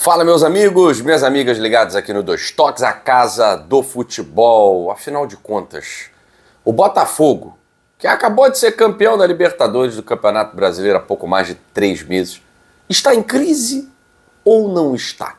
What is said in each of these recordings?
Fala, meus amigos, minhas amigas ligadas aqui no Dois Toques, a casa do futebol. Afinal de contas, o Botafogo, que acabou de ser campeão da Libertadores do Campeonato Brasileiro há pouco mais de 3 meses, está em crise ou não está?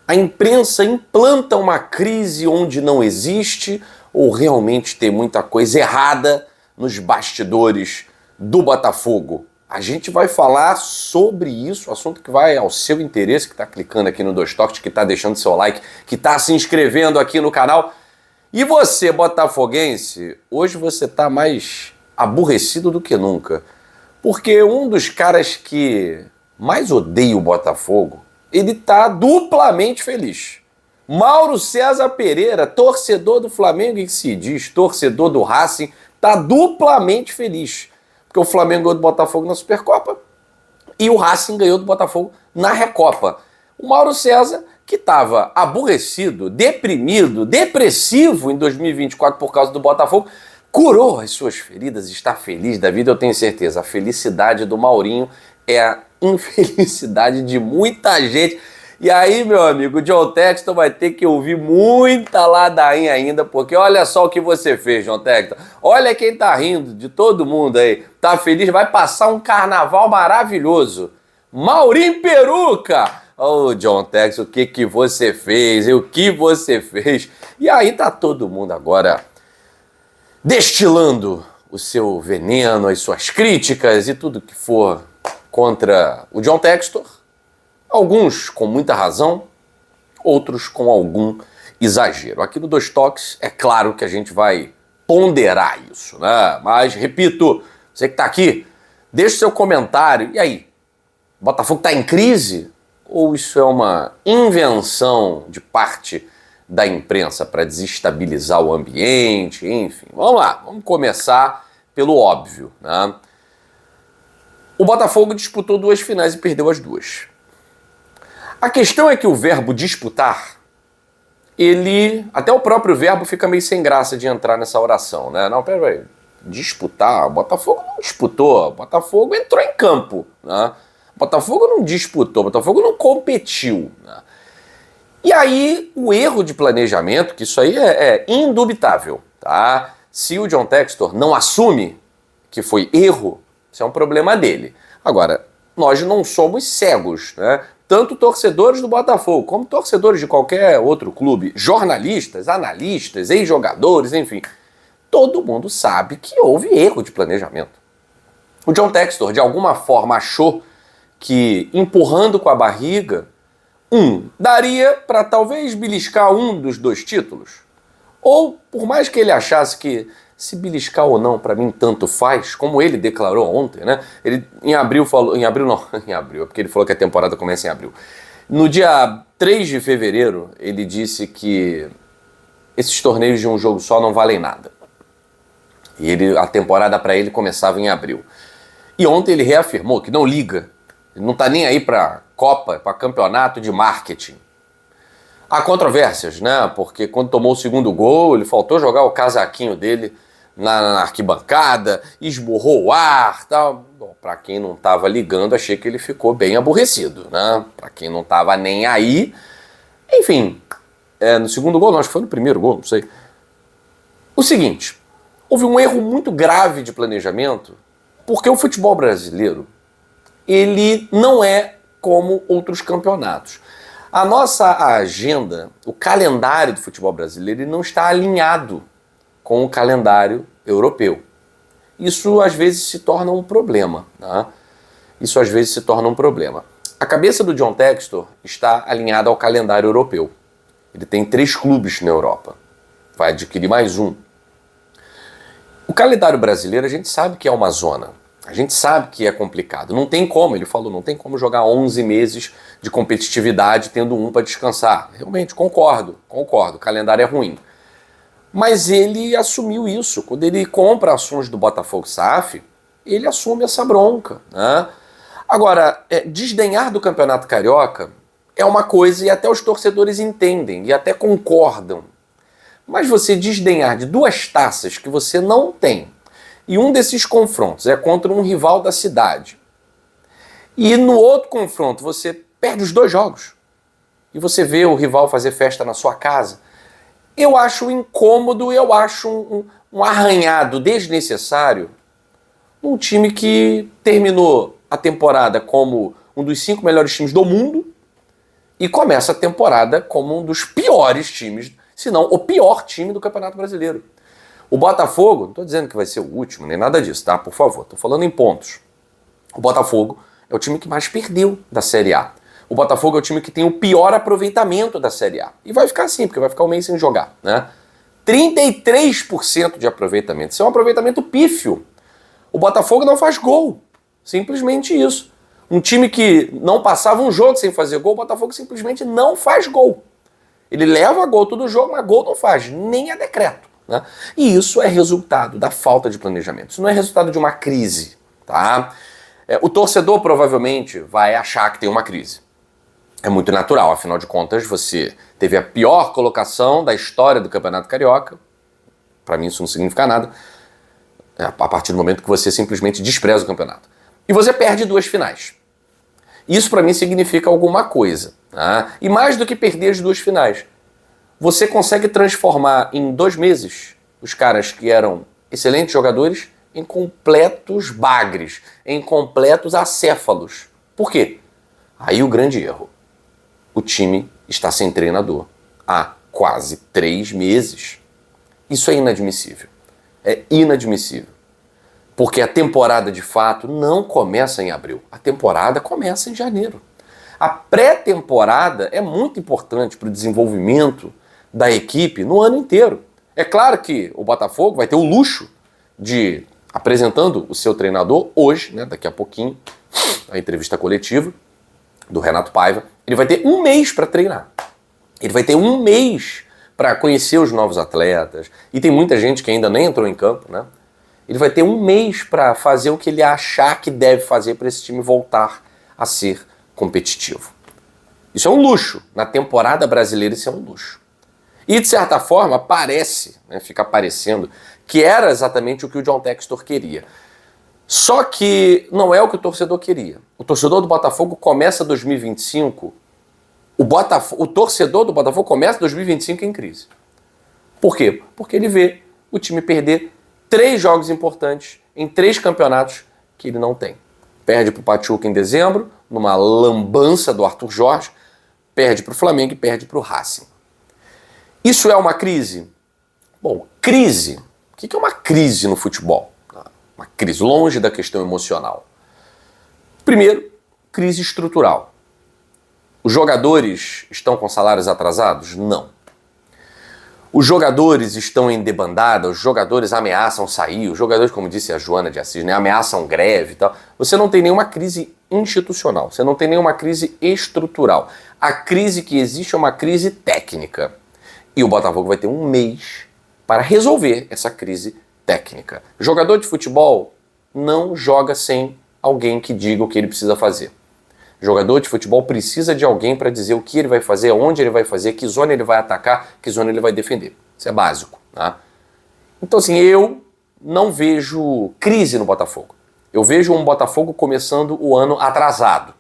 A imprensa implanta uma crise onde não existe ou realmente tem muita coisa errada nos bastidores do Botafogo? A gente vai falar sobre isso, assunto que vai ao seu interesse, que está clicando aqui no Dois Toques, que está deixando seu like, que está se inscrevendo aqui no canal. E você, botafoguense, hoje você está mais aborrecido do que nunca. Porque um dos caras que mais odeia o Botafogo, ele está duplamente feliz. Mauro César Pereira, torcedor do Flamengo e que se diz torcedor do Racing, está duplamente feliz. Porque o Flamengo ganhou do Botafogo na Supercopa e o Racing ganhou do Botafogo na Recopa. O Mauro César, que estava aborrecido, deprimido, depressivo em 2024 por causa do Botafogo, curou as suas feridas, está feliz da vida, eu tenho certeza. A felicidade do Maurinho é a infelicidade de muita gente. E aí, meu amigo, o John Textor vai ter que ouvir muita ladainha ainda, porque olha só o que você fez, John Textor. Olha quem tá rindo de todo mundo aí. Tá feliz? Vai passar um carnaval maravilhoso. Maurinho Peruca! Ô, John Textor, o que você fez? O que você fez? E aí tá todo mundo agora destilando o seu veneno, as suas críticas e tudo que for contra o John Textor. Alguns com muita razão, outros com algum exagero. Aqui no Dois Toques, é claro que a gente vai ponderar isso, né? Mas, repito, você que está aqui, deixe seu comentário. E aí, o Botafogo está em crise? Ou isso é uma invenção de parte da imprensa para desestabilizar o ambiente? Enfim, vamos lá, vamos começar pelo óbvio, né? O Botafogo disputou 2 finais e perdeu as 2. A questão é que o verbo disputar, até o próprio verbo fica meio sem graça de entrar nessa oração, né? Não, peraí, disputar, o Botafogo não disputou, o Botafogo entrou em campo, né? O Botafogo não disputou, o Botafogo não competiu, né? E aí, o erro de planejamento, que isso aí é indubitável, tá? Se o John Textor não assume que foi erro, isso é um problema dele. Agora, nós não somos cegos, né? Tanto torcedores do Botafogo, como torcedores de qualquer outro clube, jornalistas, analistas, ex-jogadores, enfim, todo mundo sabe que houve erro de planejamento. O John Textor, de alguma forma, achou que, empurrando com a barriga, daria para talvez beliscar um dos 2 títulos. Ou, por mais que ele achasse que se beliscar ou não, para mim, tanto faz, como ele declarou ontem, né? Ele, em abril, é porque ele falou que a temporada começa em abril. No dia 3 de fevereiro, ele disse que esses torneios de um jogo só não valem nada. E a temporada para ele começava em abril. E ontem ele reafirmou que não liga, ele não tá nem aí para Copa, para campeonato de marketing. Há controvérsias, né? Porque quando tomou o segundo gol, ele faltou jogar o casaquinho dele na arquibancada, esborrou o ar, tal. Bom, para quem não estava ligando, achei que ele ficou bem aborrecido, né? Para quem não estava nem aí, enfim, no segundo gol, não, acho que foi no primeiro gol, não sei. O seguinte, houve um erro muito grave de planejamento, porque o futebol brasileiro, ele não é como outros campeonatos. A nossa agenda, o calendário do futebol brasileiro, ele não está alinhado com o calendário europeu. Isso às vezes se torna um problema, né? Isso às vezes se torna um problema. A cabeça do John Textor está alinhada ao calendário europeu. Ele tem 3 clubes na Europa. Vai adquirir mais um. O calendário brasileiro a gente sabe que é uma zona. A gente sabe que é complicado. Não tem como, ele falou, não tem como jogar 11 meses de competitividade tendo um para descansar. Realmente, concordo. O calendário é ruim. Mas ele assumiu isso. Quando ele compra ações do Botafogo SAF, ele assume essa bronca, né? Agora, desdenhar do Campeonato Carioca é uma coisa e até os torcedores entendem e até concordam. Mas você desdenhar de 2 taças que você não tem, e um desses confrontos é contra um rival da cidade, e no outro confronto você perde os 2 jogos, e você vê o rival fazer festa na sua casa, eu acho incômodo, eu acho um arranhado desnecessário num time que terminou a temporada como um dos 5 melhores times do mundo e começa a temporada como um dos piores times, se não o pior time do Campeonato Brasileiro. O Botafogo, não estou dizendo que vai ser o último, nem nada disso, tá? Por favor, estou falando em pontos. O Botafogo é o time que mais perdeu da Série A. O Botafogo é o time que tem o pior aproveitamento da Série A. E vai ficar assim, porque vai ficar um mês sem jogar, né? 33% de aproveitamento. Isso é um aproveitamento pífio. O Botafogo não faz gol. Simplesmente isso. Um time que não passava um jogo sem fazer gol, o Botafogo simplesmente não faz gol. Ele leva gol todo jogo, mas gol não faz, nem a decreto, né? E isso é resultado da falta de planejamento. Isso não é resultado de uma crise, tá? O torcedor provavelmente vai achar que tem uma crise. É muito natural, afinal de contas, você teve a pior colocação da história do Campeonato Carioca. Para mim isso não significa nada. A partir do momento que você simplesmente despreza o campeonato. E você perde 2 finais. Isso para mim significa alguma coisa. Tá? E mais do que perder as 2 finais, você consegue transformar em 2 meses os caras que eram excelentes jogadores em completos bagres, em completos acéfalos. Por quê? Aí o grande erro. O time está sem treinador há quase 3 meses. Isso é inadmissível. É inadmissível. Porque a temporada, de fato, não começa em abril. A temporada começa em janeiro. A pré-temporada é muito importante para o desenvolvimento da equipe no ano inteiro. É claro que o Botafogo vai ter o luxo de, apresentando o seu treinador hoje, né, daqui a pouquinho, a entrevista coletiva do Renato Paiva, ele vai ter 1 mês para treinar. Ele vai ter 1 mês para conhecer os novos atletas. E tem muita gente que ainda nem entrou em campo, né? Ele vai ter 1 mês para fazer o que ele achar que deve fazer para esse time voltar a ser competitivo. Isso é um luxo. Na temporada brasileira isso é um luxo. E de certa forma parece, né, fica parecendo, que era exatamente o que o John Textor queria. Só que não é o que o torcedor queria. O torcedor do Botafogo começa 2025, o torcedor do Botafogo começa 2025 em crise. Por quê? Porque ele vê o time perder 3 jogos importantes em 3 campeonatos que ele não tem. Perde para o Pachuca em dezembro, numa lambança do Arthur Jorge, perde para o Flamengo e perde para o Racing. Isso é uma crise? Bom, crise. O que é uma crise no futebol? Uma crise longe da questão emocional. Primeiro, crise estrutural. Os jogadores estão com salários atrasados? Não. Os jogadores estão em debandada, os jogadores ameaçam sair, os jogadores, como disse a Joana de Assis, né, ameaçam greve e tal. Você não tem nenhuma crise institucional, você não tem nenhuma crise estrutural. A crise que existe é uma crise técnica. E o Botafogo vai ter 1 mês para resolver essa crise técnica. Jogador de futebol não joga sem alguém que diga o que ele precisa fazer. Jogador de futebol precisa de alguém para dizer o que ele vai fazer, onde ele vai fazer, que zona ele vai atacar, que zona ele vai defender. Isso é básico, tá? Então, assim, eu não vejo crise no Botafogo. Eu vejo um Botafogo começando o ano atrasado,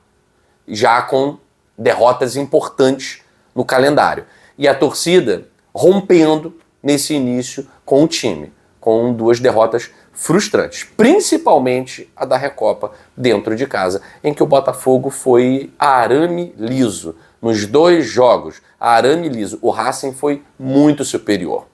já com derrotas importantes no calendário. E a torcida rompendo nesse início com o time, com 2 derrotas frustrantes, principalmente a da Recopa dentro de casa, em que o Botafogo foi arame liso. Nos 2 jogos, arame liso. O Racing foi muito superior.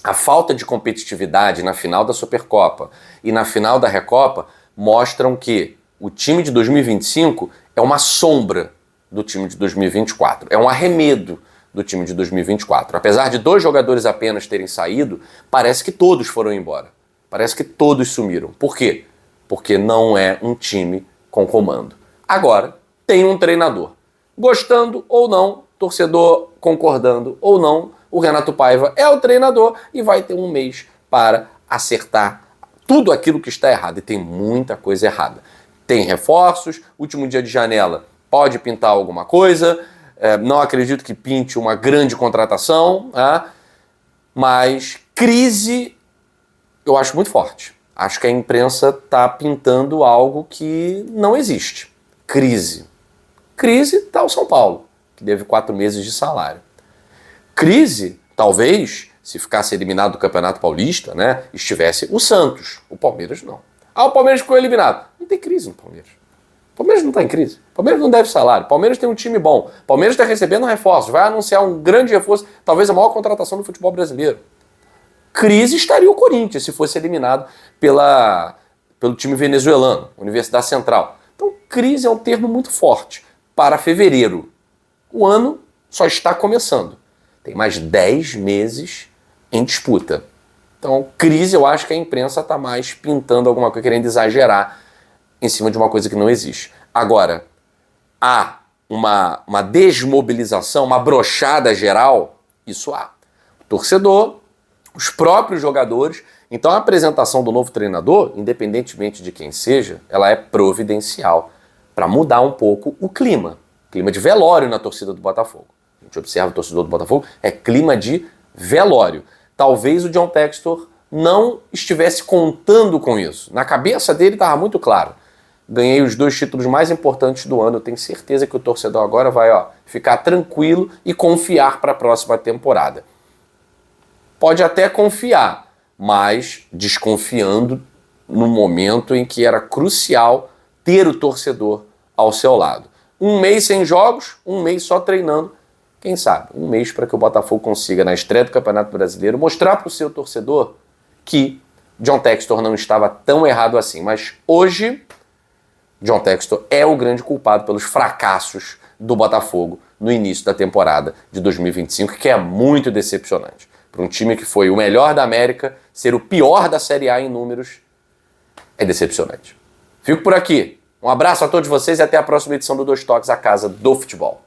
A falta de competitividade na final da Supercopa e na final da Recopa mostram que o time de 2025 é uma sombra do time de 2024. É um arremedo do time de 2024. Apesar de 2 jogadores apenas terem saído, parece que todos foram embora. Parece que todos sumiram. Por quê? Porque não é um time com comando. Agora, tem um treinador. Gostando ou não, torcedor concordando ou não, o Renato Paiva é o treinador e vai ter 1 mês para acertar tudo aquilo que está errado. E tem muita coisa errada. Tem reforços, último dia de janela pode pintar alguma coisa, não acredito que pinte uma grande contratação, mas crise eu acho muito forte. Acho que a imprensa está pintando algo que não existe. Crise. Crise está o São Paulo, que deve 4 meses de salário. Crise, talvez, se ficasse eliminado do Campeonato Paulista, né, estivesse o Santos. O Palmeiras não. Ah, o Palmeiras ficou eliminado. Não tem crise no Palmeiras. O Palmeiras não está em crise. O Palmeiras não deve salário. O Palmeiras tem um time bom. O Palmeiras está recebendo reforços. Vai anunciar um grande reforço, talvez a maior contratação do futebol brasileiro. Crise estaria o Corinthians se fosse eliminado pelo time venezuelano, Universidade Central. Então, crise é um termo muito forte para fevereiro. O ano só está começando. Tem mais 10 meses em disputa. Então, crise, eu acho que a imprensa está mais pintando alguma coisa, querendo exagerar em cima de uma coisa que não existe. Agora, há uma desmobilização, uma brochada geral, isso há. O torcedor, os próprios jogadores. Então, a apresentação do novo treinador, independentemente de quem seja, ela é providencial para mudar um pouco o clima. Clima de velório na torcida do Botafogo. A gente observa o torcedor do Botafogo, é clima de velório. Talvez o John Textor não estivesse contando com isso. Na cabeça dele estava muito claro. Ganhei os 2 títulos mais importantes do ano. Eu tenho certeza que o torcedor agora vai ficar tranquilo e confiar para a próxima temporada. Pode até confiar, mas desconfiando no momento em que era crucial ter o torcedor ao seu lado. 1 mês sem jogos, 1 mês só treinando. Quem sabe, 1 mês para que o Botafogo consiga, na estreia do Campeonato Brasileiro, mostrar para o seu torcedor que John Textor não estava tão errado assim. Mas hoje, John Textor é o grande culpado pelos fracassos do Botafogo no início da temporada de 2025, que é muito decepcionante. Para um time que foi o melhor da América, ser o pior da Série A em números é decepcionante. Fico por aqui. Um abraço a todos vocês e até a próxima edição do Dois Toques, a Casa do Futebol.